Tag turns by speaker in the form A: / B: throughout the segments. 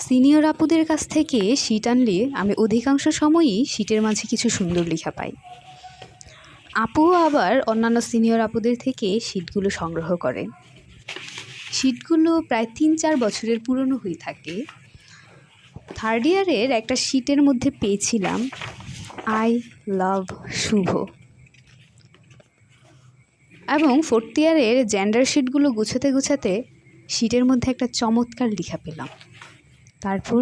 A: Senior আপুদের কাছ থেকে শীট আনলে আমি অধিকাংশ সময়ই শীটের মাঝে কিছু সুন্দর লেখা পাই। আপুও আবার অন্যান্য সিনিয়র আপুদের থেকে শীটগুলো সংগ্রহ করে। শীটগুলো প্রায় ৩-৪ বছরের পুরনো হয়ে থাকে। থার্ড ইয়ারের একটা শীটের মধ্যে পেয়েছিলাম আই লাভ শুভ, এবং ফোর্থ ইয়ারের জেন্ডার শীটগুলো গুছাতে গুছাতে শীটের মধ্যে একটা চমৎকার লেখা পেলাম। তারপর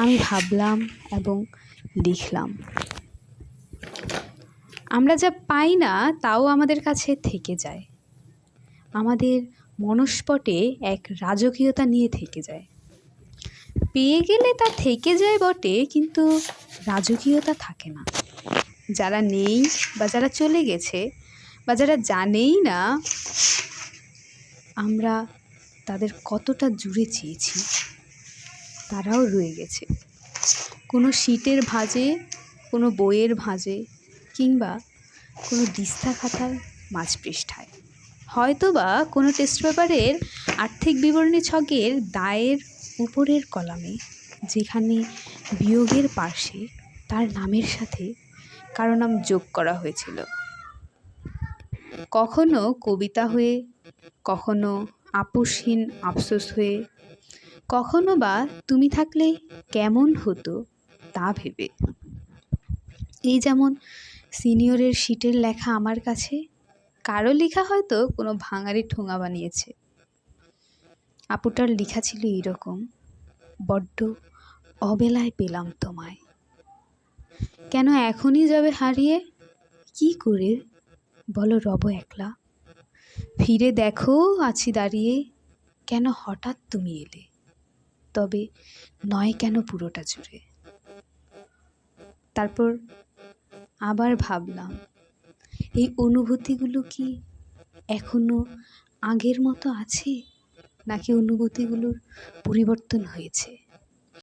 A: আমি ভাবলাম এবং লিখলাম। আমরা যা পাই না তাও আমাদের কাছে থেকে যায়, আমাদের মনস্পটে এক রাজকীয়তা নিয়ে থেকে যায়। পেয়ে গেলে তা থেকে যায় বটে, কিন্তু রাজকীয়তা থাকে না। যারা নেই বা যারা চলে গেছে বা যারা জানেই না আমরা তাদের কতটা জুড়ে চেয়েছি, তারাও রয়ে গেছে কোনো শীটের ভাঁজে, কোনো বইয়ের ভাঁজে, কিংবা কোনো দিস্তা খাতার মাঝপৃষ্ঠায়, হয়তো বা কোনো টেস্ট পেপারের আর্থিক বিবরণী ছকের দায়ের উপরের কলামে, যেখানে বিয়োগের পার্শ্বে তার নামের সাথে কারো নাম যোগ করা হয়েছিল। কখনো কবিতা হয়ে, কখনো আপোষহীন আফসোস হয়ে, কখনো বা তুমি থাকলে কেমন হতো তা ভেবে। এই যেমন সিনিয়রের শীটের লেখা আমার কাছে, কারো লেখা হয়তো কোনো ভাঙাড়ি ঠোঙা বানিয়েছে। আপুটার লেখা ছিল এইরকম: বড্ড অবেলায় পেলাম তোমায়, কেন এখনই যাবে হারিয়ে, কি করে বলো রব একলা, ফিরে দেখো আছি দাঁড়িয়ে, কেন হঠাৎ তুমি এলে, তবে নয় কেন পুরোটা জুড়ে। তারপর আবার ভাবলাম, এই অনুভূতিগুলো কি এখনো আগের মতো আছে, নাকি অনুভূতিগুলোর পরিবর্তন হয়েছে।